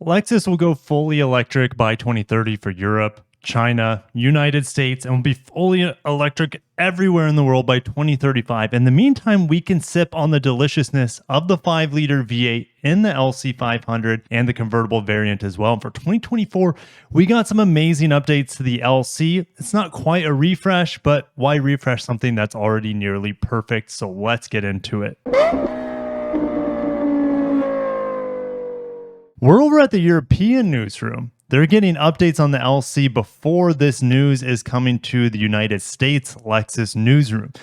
Lexus will go fully electric by 2030 for Europe, China, United States, and will be fully electric everywhere in the world by 2035. In the meantime, we can sip on the deliciousness of the 5-liter V8 in the LC500 and the convertible variant as well. And for 2024, we got some amazing updates to the LC. It's not quite a refresh, but why refresh something that's already nearly perfect? So let's get into it. We're over at the European newsroom. They're getting updates on the LC before this news is coming to the United States Lexus newsroom.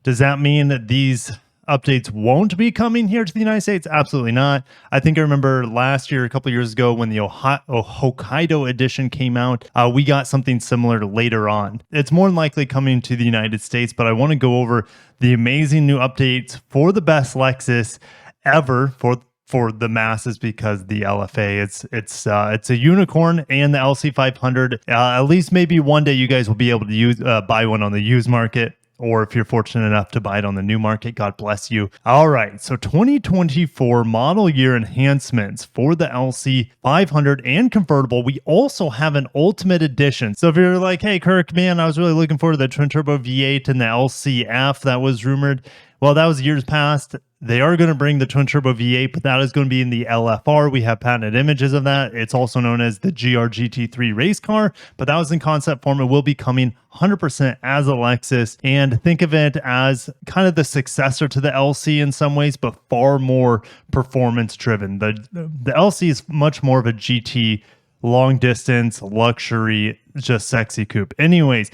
Does that mean that these updates won't be coming here to the United States? Absolutely not. I think I remember last year, a couple of years ago, when the Hokkaido edition came out, we got something similar later on. It's more than likely coming to the United States, but I want to go over the amazing new updates for the best Lexus ever for the masses, because the LFA it's a unicorn, and the LC500 at least maybe one day you guys will be able to buy one on the used market, or if you're fortunate enough to buy it on the new market, God bless you. All right, so 2024 model year enhancements for the LC500 and convertible. We also have an Ultimate Edition. So if you're like, hey Kirk, man, I was really looking forward to the twin turbo V8 and the LCF that was rumored. Well, that was years past. They are going to bring the twin turbo V8, but that is going to be in the LFR. We have patented images of that. It's also known as the GR-GT3 race car, but that was in concept form. It will be coming 100% as a Lexus, and think of it as kind of the successor to the LC in some ways, but far more performance driven. The LC is much more of a GT, long distance, luxury, just sexy coupe. Anyways,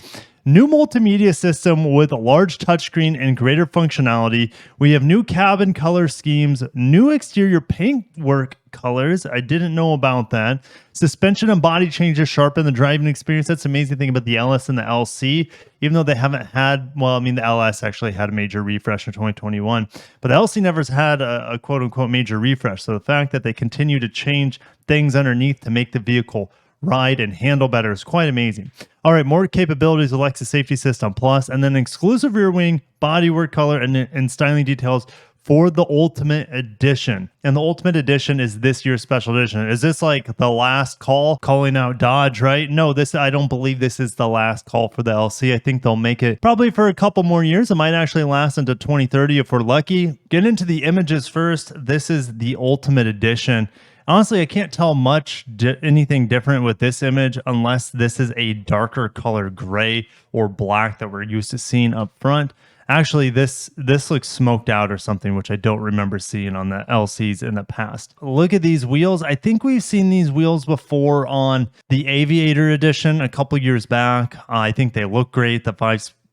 new multimedia system with a large touchscreen and greater functionality. We have new cabin color schemes, new exterior paintwork colors. I didn't know about that. Suspension and body changes sharpen the driving experience. That's the amazing thing about the LS and the LC. Even though they haven't had, well, I mean, the LS actually had a major refresh in 2021, but the LC never had a quote unquote major refresh. So the fact that they continue to change things underneath to make the vehicle ride and handle better is quite amazing. All right, more capabilities of Lexus Safety System Plus, and then exclusive rear wing, bodywork color, and styling details for the Ultimate Edition. And the Ultimate Edition is this year's special edition. Is this like the last call calling out Dodge, right? No, I don't believe this is the last call for the LC. I think they'll make it probably for a couple more years. It might actually last into 2030 if we're lucky. Get into the images first. This is the Ultimate Edition. Honestly, I can't tell anything different with this image unless this is a darker color gray or black that we're used to seeing up front. Actually, this looks smoked out or something, which I don't remember seeing on the LCs in the past. Look at these wheels. I think we've seen these wheels before on the Aviator Edition a couple years back. I think they look great.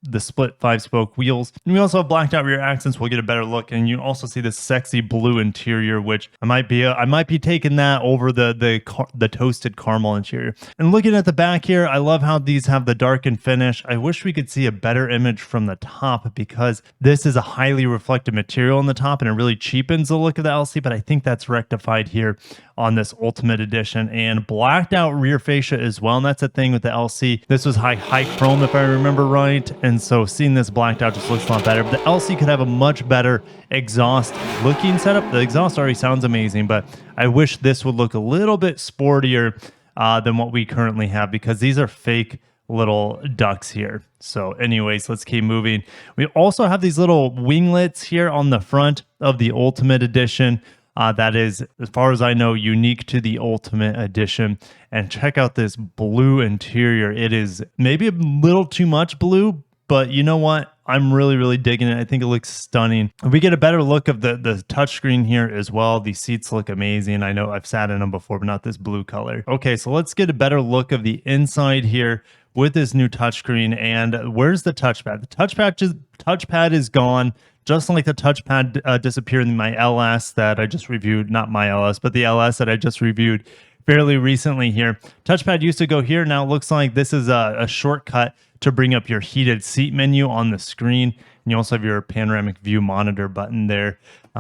The split 5-spoke wheels. And we also have blacked out rear accents. We'll get a better look, and you also see this sexy blue interior, which I might be taking that over the toasted caramel interior. And looking at the back here, I love how these have the darkened finish. I wish we could see a better image from the top, because this is a highly reflective material on the top and it really cheapens the look of the LC, but I think that's rectified here on this Ultimate Edition. And blacked out rear fascia as well, and that's a thing with the LC. This was high chrome if I remember right, and so seeing this blacked out just looks a lot better. But the LC could have a much better exhaust looking setup. The exhaust already sounds amazing, but I wish this would look a little bit sportier than what we currently have, because these are fake little ducks here. So anyways, let's keep moving. We also have these little winglets here on the front of the Ultimate Edition. That is, as far as I know, unique to the Ultimate Edition. And check out this blue interior. It is maybe a little too much blue, but you know what? I'm really digging it. I think it looks stunning. We get a better look of the touchscreen here as well. These seats look amazing. I know I've sat in them before, but not this blue color. Okay, so let's get a better look of the inside here with this new touchscreen. And where's the touchpad? The touchpad is gone. Just like the touchpad disappeared in my LS that I just reviewed, not my LS, but the LS that I just reviewed fairly recently here. Touchpad used to go here. Now it looks like this is a shortcut to bring up your heated seat menu on the screen. And you also have your panoramic view monitor button there,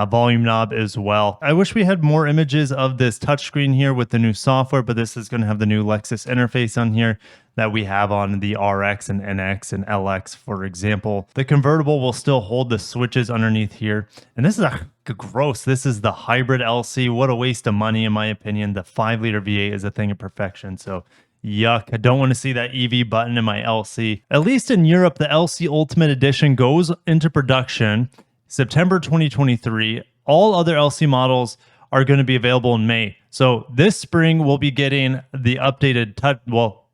volume knob as well. I wish we had more images of this touchscreen here with the new software, but this is going to have the new Lexus interface on here that we have on the RX and NX and LX, for example. The convertible will still hold the switches underneath here. And this is gross. This is the hybrid LC. What a waste of money, in my opinion. The 5-liter V8 is a thing of perfection. So yuck. I don't want to see that EV button in my LC. At least in Europe, the LC Ultimate Edition goes into production September 2023. All other LC models are going to be available in May. So this spring, we'll be getting the updated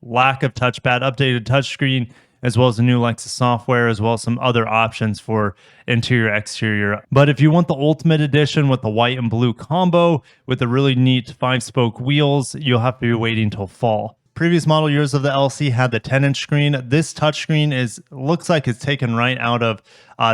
lack of touchpad, updated touchscreen, as well as the new Lexus software, as well as some other options for interior, exterior. But if you want the Ultimate Edition with the white and blue combo with the really neat 5-spoke wheels, you'll have to be waiting till fall. Previous model years of the LC had the 10-inch screen. This touchscreen looks like it's taken right out of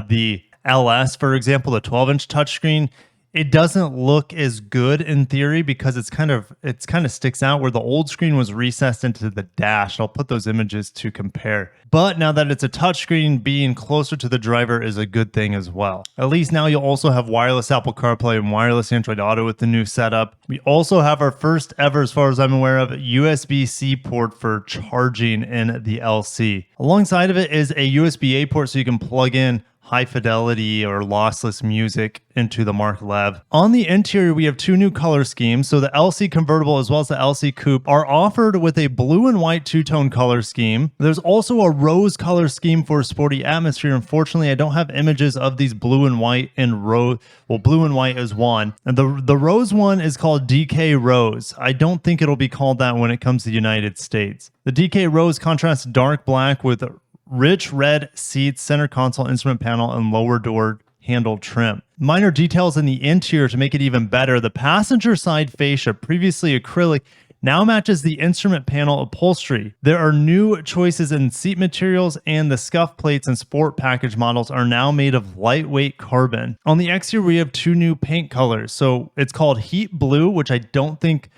the LS, for example, the 12-inch touchscreen. It doesn't look as good in theory because it's kind of sticks out where the old screen was recessed into the dash. I'll put those images to compare. But now that it's a touchscreen, being closer to the driver is a good thing as well. At least now you'll also have wireless Apple CarPlay and wireless Android Auto with the new setup. We also have our first ever, as far as I'm aware of, USB-C port for charging in the LC. Alongside of it is a USB-A port so you can plug in high fidelity or lossless music into the Mark Lev. On the interior, we have two new color schemes. So the LC convertible as well as the LC coupe are offered with a blue and white two-tone color scheme. There's also a rose color scheme for sporty atmosphere. Unfortunately, I don't have images of these blue and white and rose. Well, blue and white is one. And the rose one is called DK Rose. I don't think it'll be called that when it comes to the United States. The DK Rose contrasts dark black with rich red seats, center console, instrument panel, and lower door handle trim. Minor details in the interior to make it even better. The passenger side fascia, previously acrylic, now matches the instrument panel upholstery. There are new choices in seat materials, and the scuff plates and sport package models are now made of lightweight carbon. On the exterior, we have two new paint colors. So it's called Heat Blue, which I don't think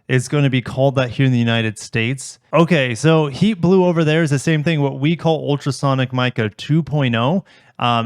is going to be called that here in the United States. Okay, so Heat Blue over there is the same thing, what we call Ultrasonic Mica 2.0.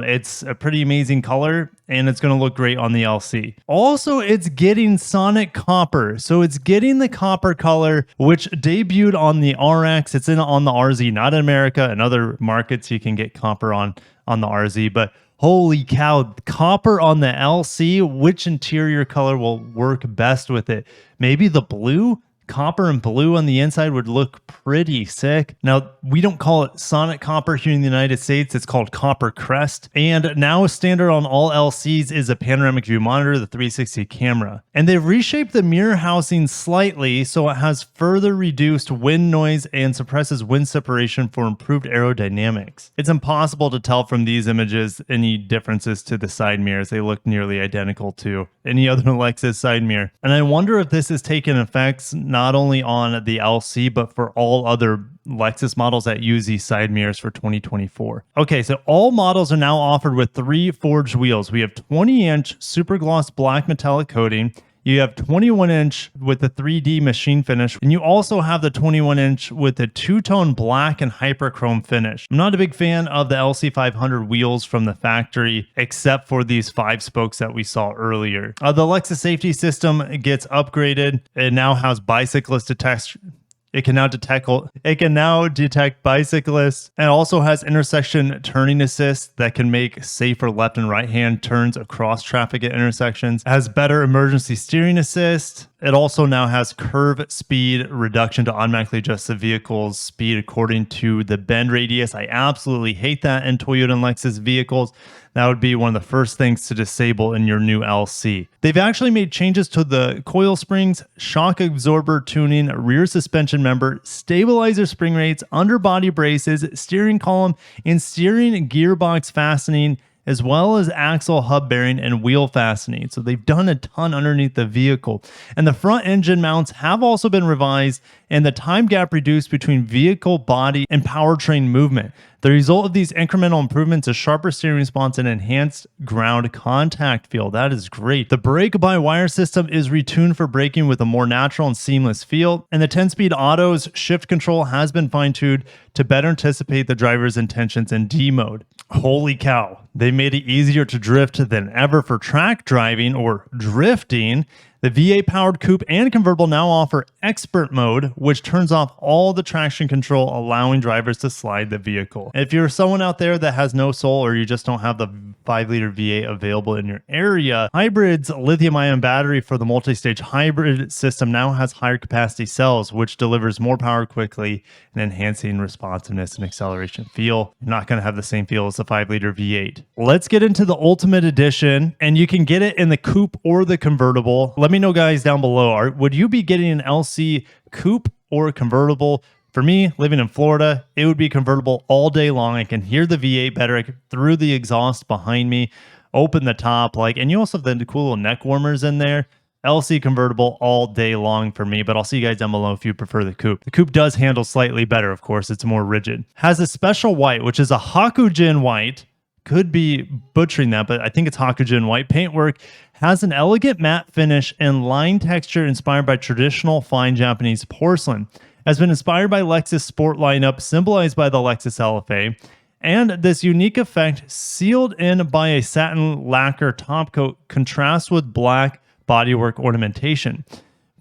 It's a pretty amazing color, and it's going to look great on the LC. Also, it's getting Sonic Copper. So it's getting the copper color, which debuted on the RX. It's on the RZ, not in America. In other markets, you can get copper on the RZ, but holy cow, copper on the LC. Which interior color will work best with it? Maybe the blue? Copper and blue on the inside would look pretty sick. Now, we don't call it Sonic Copper here in the United States. It's called Copper Crest. And now standard on all LCs is a panoramic view monitor, the 360 camera. And they've reshaped the mirror housing slightly so it has further reduced wind noise and suppresses wind separation for improved aerodynamics. It's impossible to tell from these images any differences to the side mirrors. They look nearly identical to any other Lexus side mirror. And I wonder if this is taking effects not only on the LC, but for all other Lexus models that use these side mirrors for 2024. Okay, so all models are now offered with 3 forged wheels. We have 20-inch super gloss black metallic coating. You have 21-inch with the 3D machine finish, and you also have the 21-inch with the two-tone black and hyperchrome finish. I'm not a big fan of the LC500 wheels from the factory, except for these 5 spokes that we saw earlier. The Lexus safety system gets upgraded. It now has bicyclist detection. It can now detect bicyclists, and also has intersection turning assist that can make safer left and right hand turns across traffic at intersections. It has better emergency steering assist. It also now has curve speed reduction to automatically adjust the vehicle's speed according to the bend radius. I absolutely hate that in Toyota and Lexus vehicles. That would be one of the first things to disable in your new LC. They've actually made changes to the coil springs, shock absorber tuning, rear suspension member, stabilizer spring rates, underbody braces, steering column, and steering gearbox fastening, as well as axle hub bearing and wheel fastening. So they've done a ton underneath the vehicle. And the front engine mounts have also been revised and the time gap reduced between vehicle body and powertrain movement. The result of these incremental improvements is sharper steering response and enhanced ground contact feel. That is great. The brake-by-wire system is retuned for braking with a more natural and seamless feel, and the 10-speed auto's shift control has been fine-tuned to better anticipate the driver's intentions in D mode. Holy cow, they made it easier to drift than ever for track driving or drifting. The V8-powered coupe and convertible now offer Expert mode, which turns off all the traction control, allowing drivers to slide the vehicle. If you're someone out there that has no soul, or you just don't have the 5-liter V8 available in your area, Hybrid's lithium-ion battery for the multi-stage hybrid system now has higher capacity cells, which delivers more power quickly and enhancing responsiveness and acceleration feel. You're not going to have the same feel as the 5-liter V8. Let's get into the Ultimate Edition, and you can get it in the coupe or the convertible. Let me know, guys, down below. Would you be getting an LC coupe or a convertible? For me, living in Florida, it would be convertible all day long. I can hear the V8 better through the exhaust behind me. Open the top, and you also have the cool little neck warmers in there. LC convertible all day long for me, but I'll see you guys down below if you prefer the coupe. The coupe does handle slightly better, of course. It's more rigid. Has a special white, which is a Hakujin white. Could be butchering that, but I think it's Hakujin white paintwork. Has an elegant matte finish and line texture inspired by traditional fine Japanese porcelain. Has been inspired by Lexus sport lineup symbolized by the Lexus LFA. And this unique effect, sealed in by a satin lacquer top coat, contrasts with black bodywork ornamentation.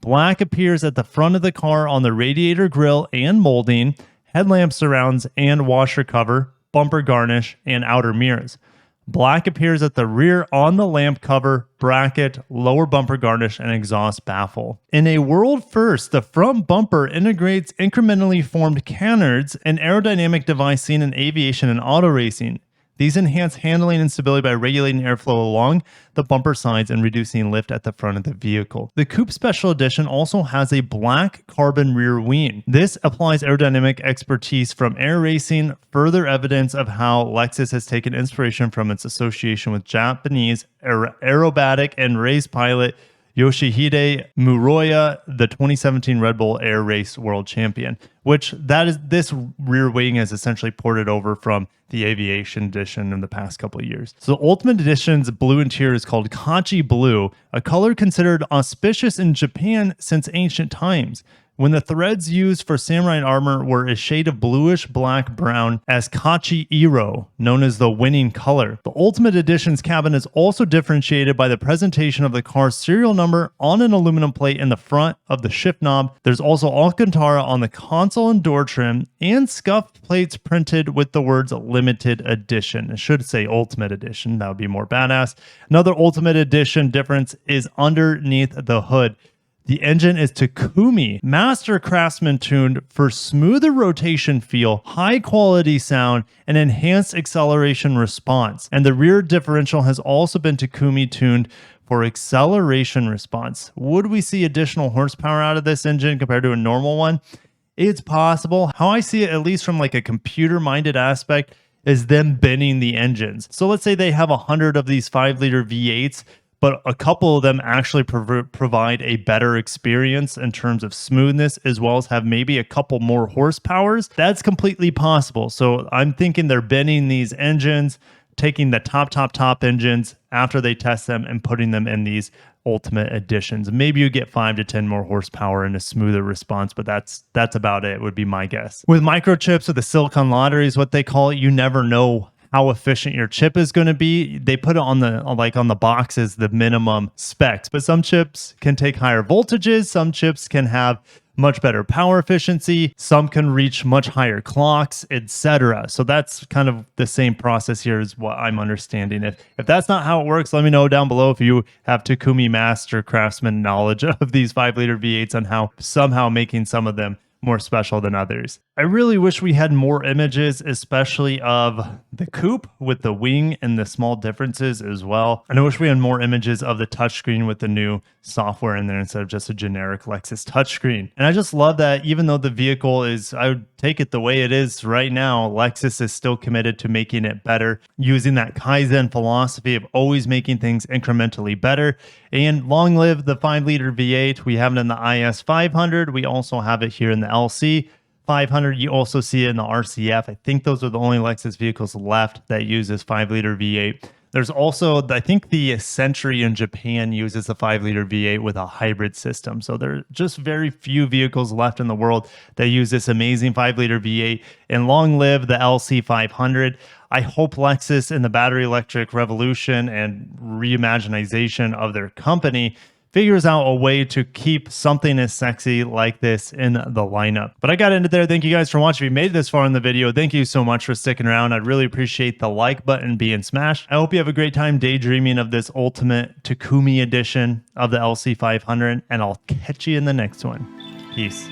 Black appears at the front of the car on the radiator grille and molding, headlamp surrounds and washer cover, bumper garnish, and outer mirrors. Black appears at the rear on the lamp cover, bracket, lower bumper garnish, and exhaust baffle. In a world first, the front bumper integrates incrementally formed canards, an aerodynamic device seen in aviation and auto racing. These enhance handling and stability by regulating airflow along the bumper sides and reducing lift at the front of the vehicle. The Coupe Special Edition also has a black carbon rear wing. This applies aerodynamic expertise from air racing, further evidence of how Lexus has taken inspiration from its association with Japanese aerobatic and race pilot Yoshihide Muroya, the 2017 Red Bull Air Race World Champion, this rear wing is essentially ported over from the Aviation Edition in the past couple of years. So the Ultimate Edition's blue interior is called Kachi Blue, a color considered auspicious in Japan since ancient times, when the threads used for samurai armor were a shade of bluish black brown as Kachi Iro, known as the winning color. The Ultimate Edition's cabin is also differentiated by the presentation of the car's serial number on an aluminum plate in the front of the shift knob. There's also Alcantara on the console and door trim, and scuffed plates printed with the words Limited Edition. It should say Ultimate Edition. That would be more badass. Another Ultimate Edition difference is underneath the hood. The engine is Takumi, master craftsman tuned for smoother rotation feel, high quality sound, and enhanced acceleration response. And the rear differential has also been Takumi tuned for acceleration response. Would we see additional horsepower out of this engine compared to a normal one? It's possible. How I see it, at least from a computer-minded aspect, is them binning the engines. So let's say they have 100 of these 5-liter V8s, but a couple of them actually provide a better experience in terms of smoothness, as well as have maybe a couple more horsepowers. That's completely possible. So I'm thinking they're bending these engines, taking the top engines after they test them and putting them in these Ultimate Editions. Maybe you get 5 to 10 more horsepower and a smoother response, but that's about it, would be my guess. With microchips, or the silicon lottery is what they call it, you never know how efficient your chip is going to be. They put it on the box as the minimum specs, but some chips can take higher voltages, some chips can have much better power efficiency, some can reach much higher clocks, etc. So that's kind of the same process here is what I'm understanding. If that's not how it works, let me know down below if you have Takumi master craftsman knowledge of these 5-liter V8s and how somehow making some of them more special than others. I really wish we had more images, especially of the coupe with the wing and the small differences as well. And I wish we had more images of the touchscreen with the new software in there instead of just a generic Lexus touchscreen. And I just love that even though the vehicle is, I would take it the way it is right now, Lexus is still committed to making it better, using that Kaizen philosophy of always making things incrementally better. And long live the 5-liter V8. We have it in the IS 500. We also have it here in the LC 500. You also see it in the RCF. I think those are the only Lexus vehicles left that use this 5-liter V8. There's also, I think the Century in Japan uses a 5-liter V8 with a hybrid system. So there are just very few vehicles left in the world that use this amazing 5-liter V8. And long live the LC500. I hope Lexus in the battery electric revolution and reimaginization of their company figures out a way to keep something as sexy like this in the lineup. But I got into there. Thank you guys for watching. If you made it this far in the video, thank you so much for sticking around. I'd really appreciate the like button being smashed. I hope you have a great time daydreaming of this ultimate Takumi edition of the LC500, and I'll catch you in the next one. Peace.